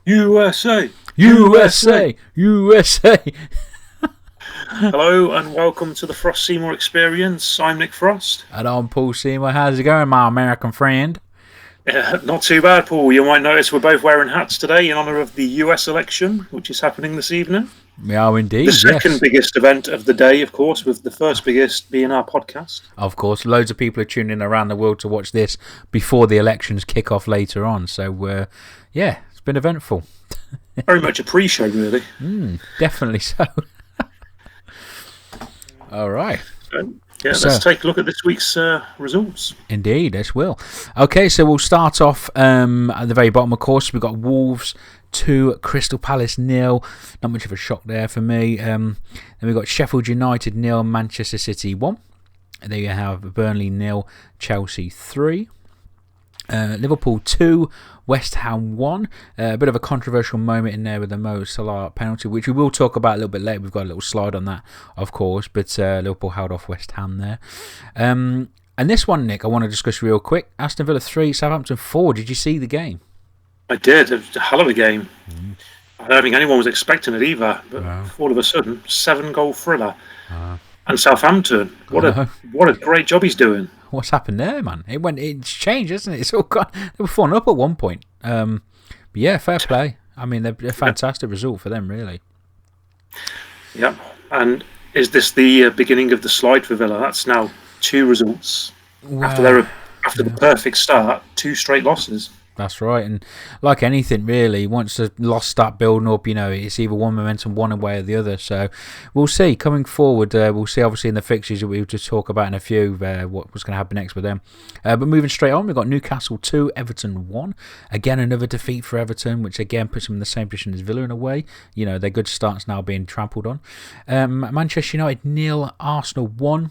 USA! USA! USA! Hello and welcome to the Frost Seymour Experience. I'm Nick Frost. And I'm Paul Seymour. How's it going, my American friend? Not too bad, Paul. You might notice we're both wearing hats today in honour of the US election, which is happening this evening. We are indeed, The second yes. biggest event of the day, of course, with the first biggest being our podcast. Of course, loads of people are tuning in around the world to watch this before the elections kick off later on. So, yeah, it's been eventful. Very much a pre-show, really. Definitely so. All right. Let's take a look at this week's results. Indeed, yes, will. Okay, so we'll start off at the very bottom, of course. We've got Wolves 2, Crystal Palace 0. Not much of a shock there for me. Then we've got Sheffield United 0, Manchester City 1. And there you have Burnley 0, Chelsea 3. Liverpool 2, West Ham 1. A bit of a controversial moment in there with the Mo Salah penalty, which we will talk about a little bit later. We've got a little slide on that, of course, but Liverpool held off West Ham there. And this one, Nick, I want to discuss real quick. Aston Villa 3, Southampton 4. Did you see the game? I did. It was a hell of a game. I don't think anyone was expecting it either, but all of a sudden, 7-goal thriller. And Southampton, what a great job he's doing. What's happened there, man? It's changed, hasn't it? It's all gone. They were 4-up at one point. But yeah, fair play. I mean, they're a fantastic result for them, really. Yep. And is this the beginning of the slide for Villa? That's now 2 results after the perfect start, 2 straight losses. That's right, and like anything really, once the loss start building up, it's either one momentum one way or the other. So we'll see coming forward. We'll see obviously in the fixtures that we'll just talk about in a few what's going to happen next with them. But moving straight on, we've got Newcastle 2, Everton 1. Again, another defeat for Everton, which again puts them in the same position as Villa in a way. Their good start's now being trampled on. Manchester United 0, Arsenal 1.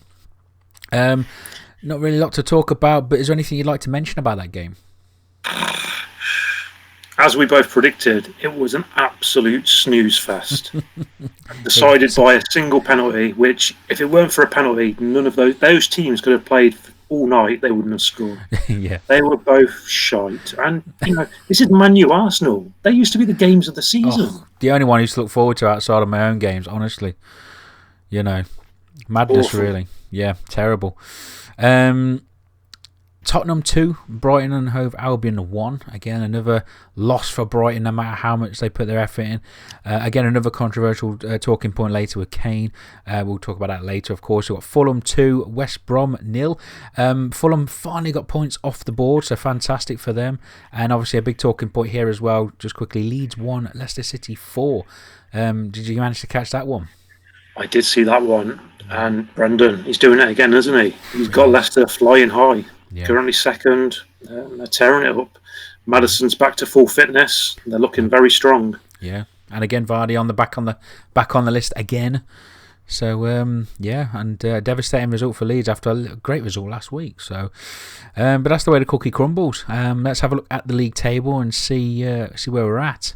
Not really a lot to talk about, but is there anything you'd like to mention about that game? As we both predicted, it was an absolute snooze fest. Decided by a single penalty, which, if it weren't for a penalty, none of those teams could have played all night. They wouldn't have scored. Yeah. They were both shite. And, this is Man U Arsenal. They used to be the games of the season. The only one I used to look forward to outside of my own games, honestly. Madness, awful. Really. Yeah, terrible. Tottenham 2, Brighton and Hove Albion 1. Again, another loss for Brighton, no matter how much they put their effort in. Again, another controversial talking point later with Kane. We'll talk about that later, of course. We've got Fulham 2, West Brom 0. Fulham finally got points off the board, so fantastic for them. And obviously a big talking point here as well, just quickly, Leeds 1, Leicester City 4. Did you manage to catch that one? I did see that one. And Brendan, he's doing it again, isn't he? He's got Leicester flying high. Yeah. Currently second, they're tearing it up. Maddison's back to full fitness. They're looking very strong. Yeah, and again Vardy on the back on the list again. So and devastating result for Leeds after a great result last week. So, but that's the way the cookie crumbles. Let's have a look at the league table and see where we're at.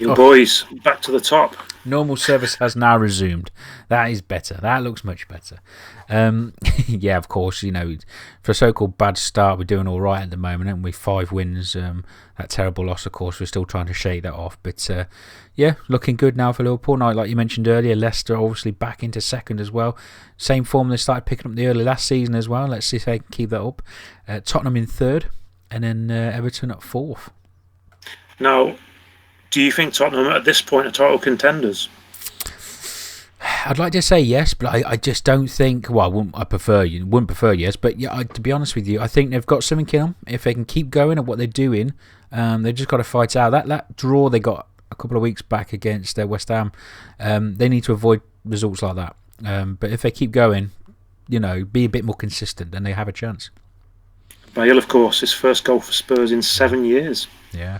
Your boys back to the top. Normal service has now resumed. That is better. That looks much better. Yeah, of course, for a so-called bad start, we're doing all right at the moment, aren't we? 5 wins. That terrible loss, of course, we're still trying to shake that off. But, yeah, looking good now for Liverpool. Now, like you mentioned earlier, Leicester obviously back into second as well. Same form they started picking up the early last season as well. Let's see if they can keep that up. Tottenham in third, and then Everton at fourth. Now, do you think Tottenham at this point are title contenders? I'd like to say yes, but I just don't think. Well, wouldn't prefer yes, but yeah. To be honest with you, I think they've got something in them. If they can keep going at what they're doing, they've just got to fight out. That draw they got a couple of weeks back against West Ham, they need to avoid results like that. But if they keep going, be a bit more consistent, then they have a chance. Bale, of course, his first goal for Spurs in 7 years. Yeah.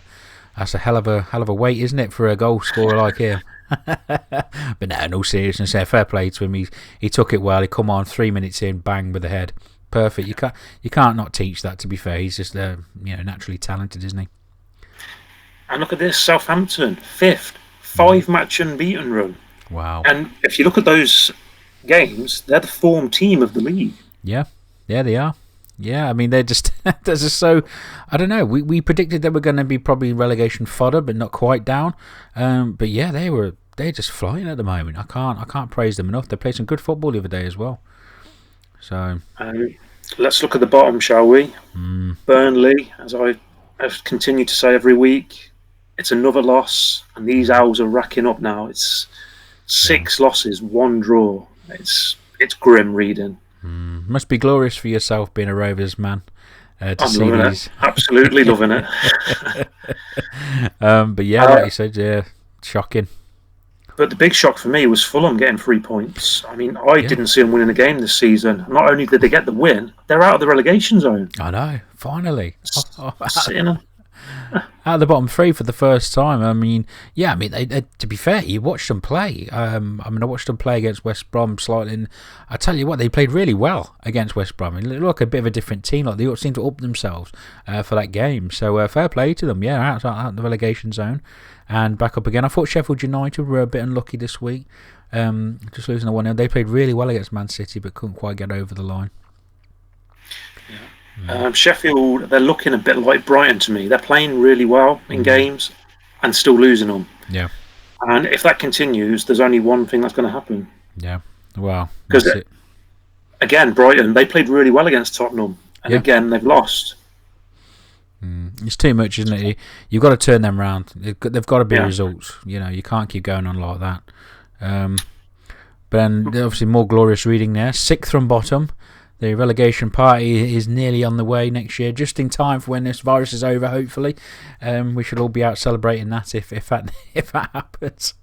That's a hell of a weight, isn't it, for a goal scorer like him? But no, in all seriousness, fair play to him. He took it well. He come on 3 minutes in, bang with the head, perfect. You can't not teach that. To be fair, he's just naturally talented, isn't he? And look at this, Southampton 5th, 5-match unbeaten run. Wow! And if you look at those games, they're the form team of the league. Yeah, they are. Yeah, I mean they're just so. I don't know. We predicted they were going to be probably relegation fodder, but not quite down. But yeah, they're just flying at the moment. I can't praise them enough. They played some good football the other day as well. So let's look at the bottom, shall we? Burnley, as I've continued to say every week, it's another loss, and these Owls are racking up now. It's 6 losses, 1 draw. It's grim reading. Must be glorious for yourself being a Rovers man. To I'm see loving these. it. Absolutely loving it. But yeah, like you said, yeah, shocking. But the big shock for me was Fulham getting 3 points. I mean, I didn't see them winning a game this season. Not only did they get the win, they're out of the relegation zone. I know, finally. Out of the bottom 3 for the first time. I mean, yeah, I mean, they, to be fair, you watched them play. I watched them play against West Brom slightly, and I tell you what, they played really well against West Brom. It looked like a bit of a different team. Like they seemed to up themselves for that game. So fair play to them. Yeah, out of the relegation zone and back up again. I thought Sheffield United were a bit unlucky this week, just losing a 1-0. They played really well against Man City, but couldn't quite get over the line. Sheffield, they're looking a bit like Brighton to me. They're playing really well in games and still losing them. Yeah. And if that continues, there's only one thing that's going to happen. Yeah. Well, because again, Brighton, they played really well against Tottenham, and again they've lost. It's too much, isn't it? You've got to turn them around. They've got to be results. You know, you can't keep going on like that. But then obviously more glorious reading there. 6th from bottom. The relegation party is nearly on the way next year, just in time for when this virus is over, hopefully. We should all be out celebrating that if that happens.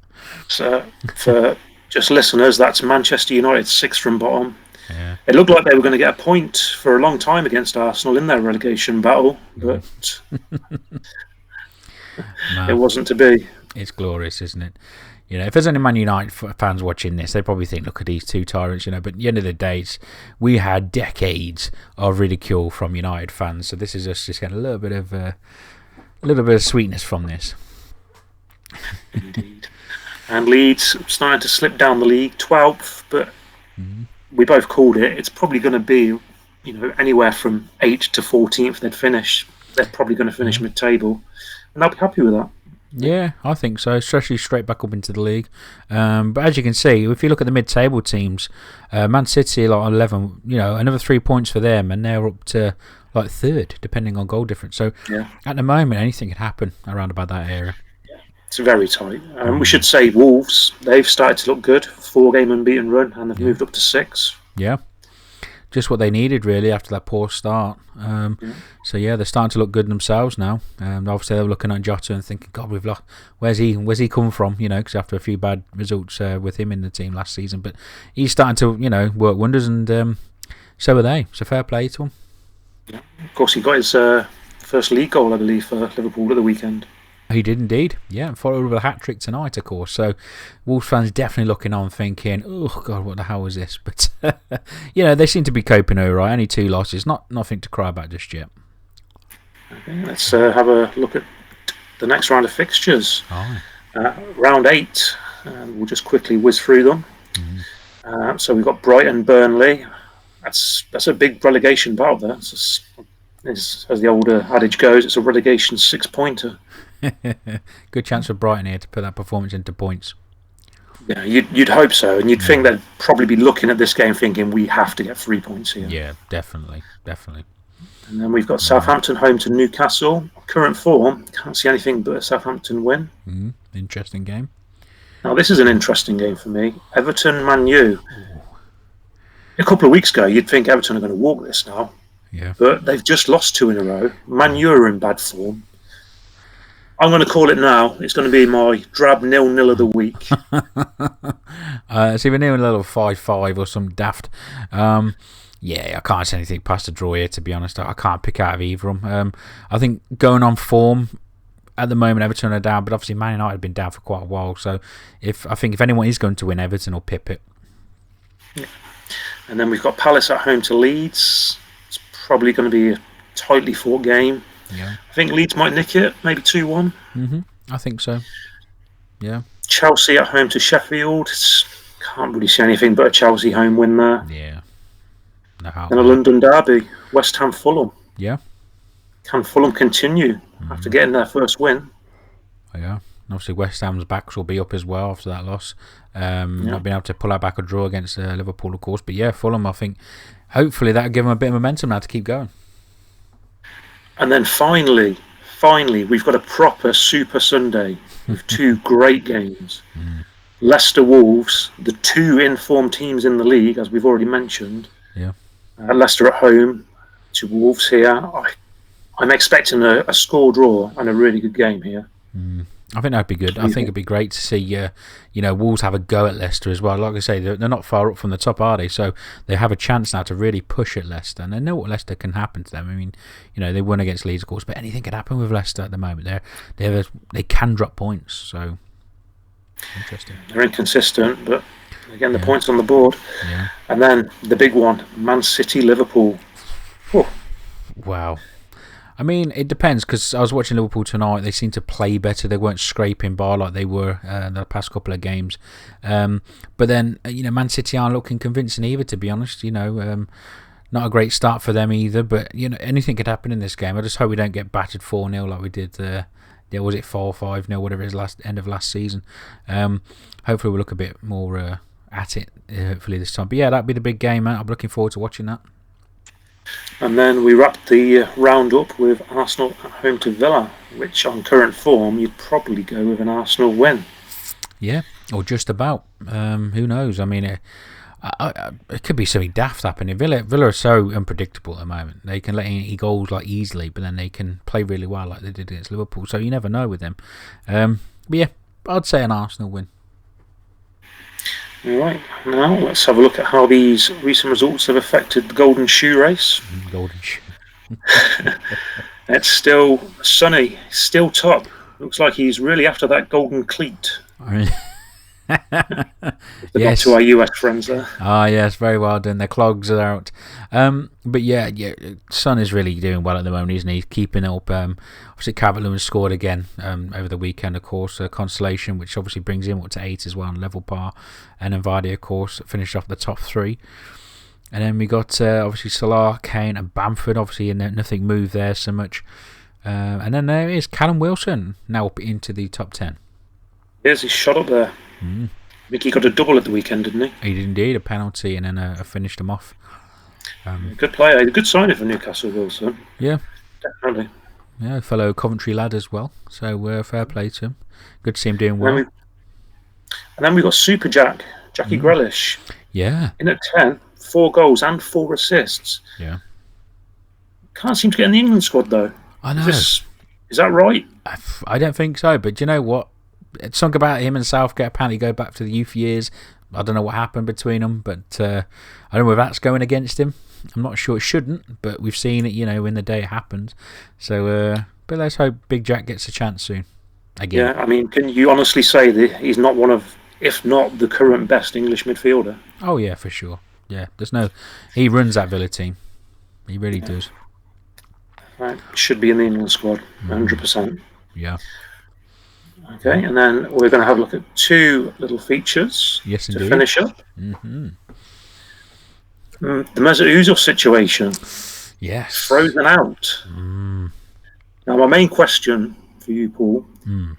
So, for just listeners, that's Manchester United 6th from bottom. Yeah. It looked like they were going to get a point for a long time against Arsenal in their relegation battle, but it wasn't to be. It's glorious, isn't it? You know, if there's any Man United fans watching this, they probably think, look at these 2 tyrants, you know. But at the end of the day, we had decades of ridicule from United fans, so this is us just getting a little bit of sweetness from this. Indeed. And Leeds starting to slip down the league, 12th, but we both called it. It's probably going to be, you know, anywhere from 8th to 14th. They're probably going to finish mid-table, and I'll be happy with that. Yeah, I think so, especially straight back up into the league. But as you can see, if you look at the mid-table teams, Man City like 11, you know, another 3 points for them, and they're up to like 3rd, depending on goal difference. So at the moment, anything can happen around about that area. Yeah, it's very tight. We should say Wolves, they've started to look good, 4-game unbeaten run, and they've moved up to 6. Yeah. Just what they needed, really, after that poor start. So, yeah, they're starting to look good themselves now. Obviously, they were looking at Jota and thinking, God, we've lost. Where's he come from? You know, because after a few bad results with him in the team last season. But he's starting to, you know, work wonders, and so are they. So, fair play to him. Yeah. Of course, he got his first league goal, I believe, for Liverpool at the weekend. He did indeed, yeah, and followed with a hat-trick tonight, of course. So Wolves fans definitely looking on thinking, oh, God, what the hell was this? But, you know, they seem to be coping all right. Only 2 losses, nothing to cry about just yet. Okay, let's have a look at the next round of fixtures. Round 8, we'll just quickly whiz through them. So we've got Brighton, Burnley. That's a big relegation battle there. As the old adage goes, it's a relegation 6-pointer. Good chance for Brighton here to put that performance into points. Yeah, you'd hope so, and you'd think they'd probably be looking at this game thinking we have to get 3 points here. Yeah, definitely. And then we've got Southampton home to Newcastle. Current form, can't see anything but a Southampton win. Interesting game. Now this is an interesting game for me. Everton, Man U. A couple of weeks ago, you'd think Everton are going to walk this now. Yeah. But they've just lost 2 in a row. Man U are in bad form. I'm going to call it now. It's going to be my drab 0-0 of the week. It's either 0-0 or 5-5 or some daft. Yeah, I can't say anything past a draw here, to be honest. I can't pick out of either of them. I think going on form, at the moment, Everton are down, but obviously Man United have been down for quite a while. So I think if anyone is going to win, Everton will pip it. Yeah. And then we've got Palace at home to Leeds. It's probably going to be a tightly fought game. Yeah. I think Leeds might nick it, maybe 2-1. I think so. Yeah. Chelsea at home to Sheffield. Can't really see anything but a Chelsea home win there. Yeah. No doubt. And a London derby, West Ham Fulham. Yeah. Can Fulham continue after getting their first win? Yeah. Obviously, West Ham's backs will be up as well after that loss. Not being able to pull out back a draw against Liverpool, of course. But yeah, Fulham, I think, hopefully that'll give them a bit of momentum now to keep going. And then finally, we've got a proper Super Sunday with two great games. Leicester Wolves, the two informed teams in the league, as we've already mentioned. Yeah. Leicester at home to Wolves here. I'm expecting a score draw and a really good game here. I think that'd be good. I think it'd be great to see, Wolves have a go at Leicester as well. Like I say, they're not far up from the top, are they? So they have a chance now to really push at Leicester, and they know what Leicester can happen to them. I mean, they won against Leeds, of course, but anything can happen with Leicester at the moment. They can drop points, so interesting. They're inconsistent, but again, the points on the board. Yeah. And then the big one, Man City Liverpool. Whew. Wow. I mean, it depends, because I was watching Liverpool tonight. They seemed to play better. They weren't scraping bar like they were the past couple of games. But then, Man City aren't looking convincing either, to be honest. Not a great start for them either. But, anything could happen in this game. I just hope we don't get battered 4-0 like we did. Was it 4-5-0, whatever it is, end of last season. Hopefully we'll look a bit more at it, hopefully this time. But yeah, that'll be the big game, man. I'm looking forward to watching that. And then we wrap the round up with Arsenal at home to Villa, which on current form you'd probably go with an Arsenal win. Yeah, or just about. Who knows? I mean, it could be something daft happening. Villa are so unpredictable at the moment. They can let in goals like easily, but then they can play really well like they did against Liverpool. So you never know with them. But yeah, I'd say an Arsenal win. All right, now let's have a look at how these recent results have affected the Golden Shoe race. Golden Shoe. It's still Sonny, still top. Looks like he's really after that golden cleat. Yes. To our US friends there. Yes, very well done. Their clogs are out. But yeah, Son is really doing well at the moment, isn't he? He's keeping it up. Obviously, Calvert-Lewin scored again over the weekend, of course. Consolation, which obviously brings him up to 8 as well, on level par. And then Vardy, of course, finished off the top 3. And then we got obviously Salah, Kane, and Bamford. Obviously, nothing moved there so much. And then there is Callum Wilson now up into the top 10. Yes, he's shot up there. I think he got a double at the weekend, didn't he? He did indeed, a penalty, and then finished him off. Good player, a good signing for Newcastle, Wilson. Yeah, definitely. Yeah, fellow Coventry lad as well. So fair play to him. Good to see him doing well. And then we got Super Jackie Grealish. Yeah. In at 10, 4 goals and 4 assists. Yeah. Can't seem to get in the England squad though. I know. Is that right? I don't think so. But do you know what? It's something about him and Southgate. Apparently, go back to the youth years. I don't know what happened between them, but I don't know if that's going against him. I'm not sure. It shouldn't, but we've seen it, in the day it happens. So, but let's hope Big Jack gets a chance soon. Again. Yeah, I mean, can you honestly say that he's not one of, if not the current best English midfielder? Oh yeah, for sure. Yeah, he runs that Villa team. He really does. Right, should be in the England squad, 100%. Yeah. Okay, and then we're going to have a look at 2 little features to finish up. Mm-hmm. The Mesut Ozil situation. Yes. Frozen out. Now, my main question for you, Paul,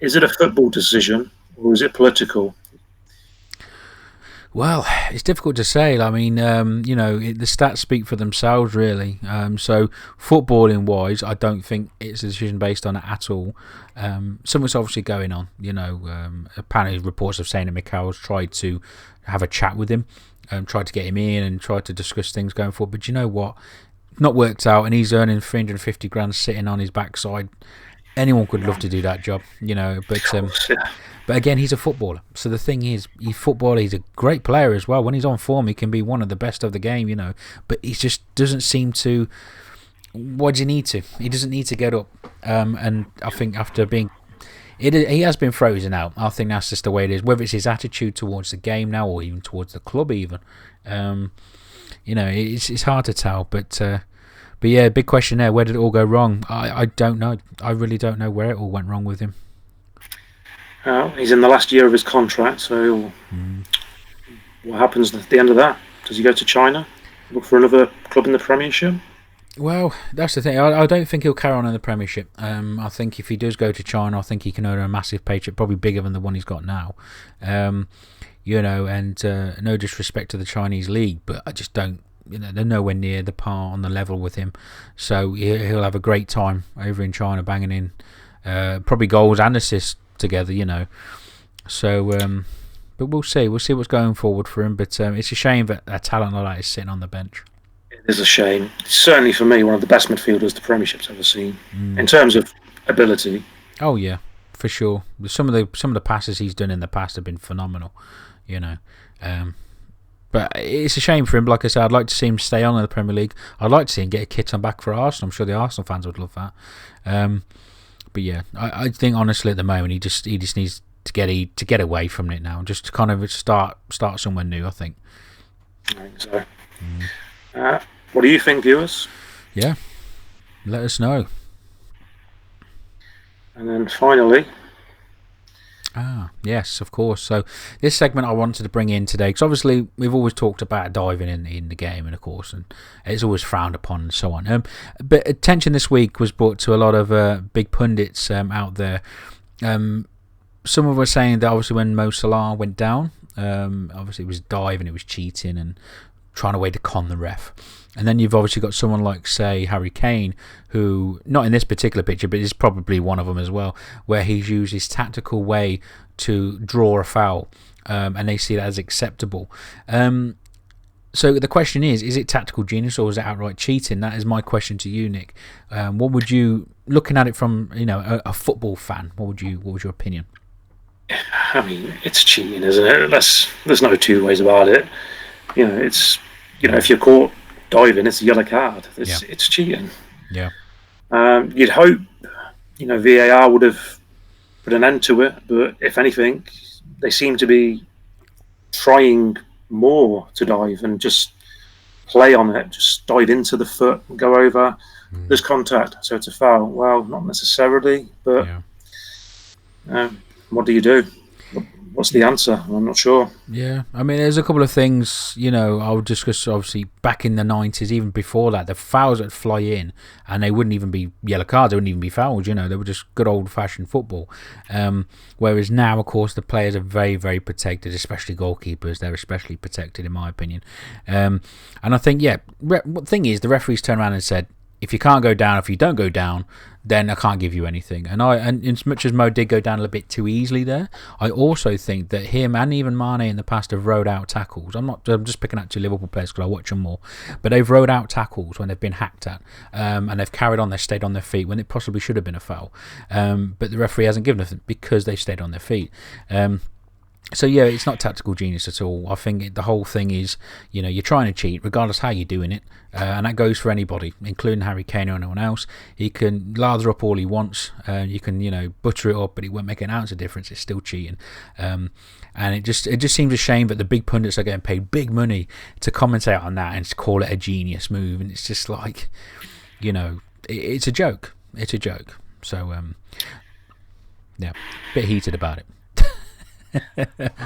is it a football decision or is it political? Well, it's difficult to say. I mean, the stats speak for themselves, really. So, footballing-wise, I don't think it's a decision based on it at all. Something's obviously going on. Apparently, reports of saying that Mikel's tried to have a chat with him, tried to get him in, and tried to discuss things going forward. But you know what? Not worked out, and he's earning 350 grand sitting on his backside. Anyone could love to do that job, but again, he's a footballer. So the thing is, he's a great player as well. When he's on form, he can be one of the best of the game, But he just doesn't seem to. What does he need to? He doesn't need to get up. And I think after being, he has been frozen out. I think that's just the way it is. Whether it's his attitude towards the game now, or even towards the club, even, it's hard to tell. But yeah, big question there. Where did it all go wrong? I don't know. I really don't know where it all went wrong with him. Well, he's in the last year of his contract, so what happens at the end of that? Does he go to China? look for another club in the Premiership? Well, that's the thing. I don't think he'll carry on in the Premiership. I think if he does go to China, I think he can earn a massive paycheck, probably bigger than the one he's got now. And no disrespect to the Chinese league, but I just don't. They're nowhere near the par on the level with him. So he'll have a great time over in China, banging in probably goals and assists together. So. But we'll see. We'll see what's going forward for him. But it's a shame that a talent like that is sitting on the bench. It is a shame. Certainly for me, one of the best midfielders the Premiership's ever seen in terms of ability. Oh yeah, for sure. Some of the passes he's done in the past have been phenomenal. But it's a shame for him. Like I said, I'd like to see him stay on in the Premier League. I'd like to see him get a kit on back for Arsenal. I'm sure the Arsenal fans would love that. But yeah, I think honestly at the moment he just needs to get away from it now, just to kind of start somewhere new. I think. I think so. What do you think, viewers? Yeah, let us know. And then finally. Yes, of course. So this segment I wanted to bring in today, because obviously we've always talked about diving in the game, and of course, and it's always frowned upon and so on. But attention this week was brought to a lot of big pundits out there. Some of us were saying that obviously when Mo Salah went down, obviously it was diving, it was cheating, and trying a way to con the ref. And then you've obviously got someone like, say, Harry Kane, who, not in this particular picture, but is probably one of them as well, where he's used his tactical way to draw a foul, and they see that as acceptable. So the question is it tactical genius or is it outright cheating? That is my question to you, Nick. What would you, looking at it from a football fan, what was your opinion? I mean, it's cheating, isn't it? There's no two ways about it. It's if you're caught diving, it's a yellow card. It's cheating. Yeah. You'd hope, VAR would have put an end to it, but if anything, they seem to be trying more to dive and just play on it, just dive into the foot and go over. There's contact, so it's a foul. Well, not necessarily, but what do you do? What's the answer? I'm not sure. Yeah, I mean, there's a couple of things, I would discuss, obviously, back in the 90s, even before that, the fouls that fly in, and they wouldn't even be yellow cards, they wouldn't even be fouls, they were just good old-fashioned football. Whereas now, of course, the players are very, very protected, especially goalkeepers. They're especially protected, in my opinion. And I think, the thing is, the referees turned around and said, if you can't go down, if you don't go down, then I can't give you anything. And as much as Mo did go down a little bit too easily there, I also think that him and even Mane in the past have rode out tackles. I'm just picking out two Liverpool players because I watch them more, but they've rode out tackles when they've been hacked at, and they've carried on, they've stayed on their feet when it possibly should have been a foul. But the referee hasn't given it because they've stayed on their feet. So yeah, it's not tactical genius at all. I think the whole thing is, you're trying to cheat, regardless how you're doing it, and that goes for anybody, including Harry Kane or anyone else. He can lather up all he wants, you can butter it up, but it won't make an ounce of difference. It's still cheating, and it just seems a shame that the big pundits are getting paid big money to commentate on that and to call it a genius move, and it's just like, it's a joke. It's a joke. So yeah, a bit heated about it.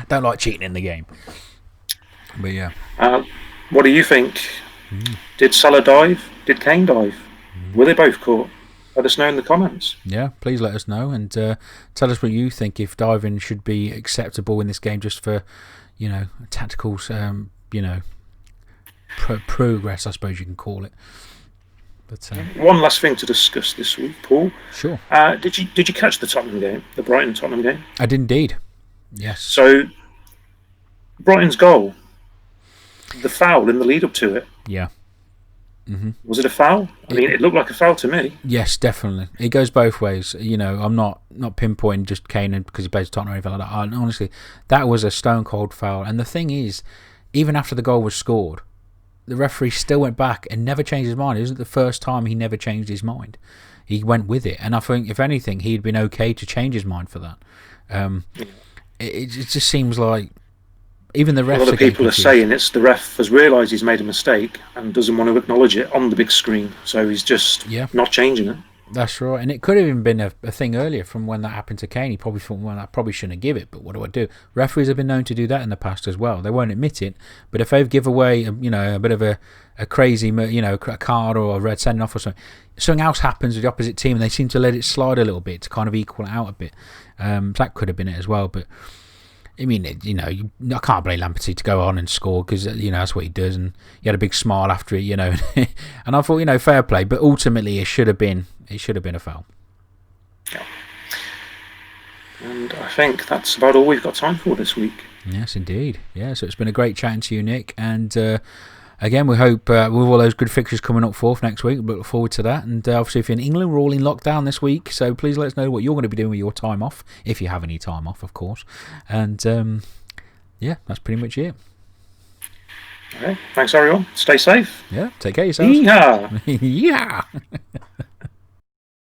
Don't like cheating in the game, but yeah. What do you think? Did Salah dive? Did Kane dive? Were they both caught? Let us know in the comments. Yeah, please let us know and tell us what you think, if diving should be acceptable in this game, just for tactical progress, I suppose you can call it. But one last thing to discuss this week, Paul. Sure. Did you catch the Tottenham game, the Brighton Tottenham game? I did indeed. Yes. So, Brighton's goal, the foul in the lead up to it. Yeah. Mm-hmm. Was it a foul? I mean, it looked like a foul to me. Yes, definitely. It goes both ways. I'm not pinpointing just Kane because he plays Tottenham or anything like that. Honestly, that was a stone cold foul. And the thing is, even after the goal was scored, the referee still went back and never changed his mind. It wasn't the first time he never changed his mind. He went with it. And I think, if anything, he'd been okay to change his mind for that. It just seems like even the refs. A lot of people are saying it's the ref has realised he's made a mistake and doesn't want to acknowledge it on the big screen, so he's just not changing it. That's right, and it could have even been a thing earlier from when that happened to Kane. He probably thought, well, I probably shouldn't give it, but what do I do? Referees have been known to do that in the past as well. They won't admit it, but if they give away, a bit of a crazy, a card or a red sending off or something else happens with the opposite team, and they seem to let it slide a little bit to kind of equal it out a bit. So that could have been it as well, but. I mean, I can't blame Lamptey to go on and score because that's what he does, and he had a big smile after it, and I thought, fair play, but ultimately it should have been a foul. Yeah. And I think that's about all we've got time for this week. Yes, indeed. Yeah, so it's been a great chatting to you, Nick, and again, we hope with all those good fixtures coming up forth next week, we look forward to that. And obviously, if you're in England, we're all in lockdown this week, so please let us know what you're going to be doing with your time off, if you have any time off, of course. And yeah, that's pretty much it. Okay, thanks everyone. Stay safe. Yeah, take care of yourselves. Yeehaw! Yeah.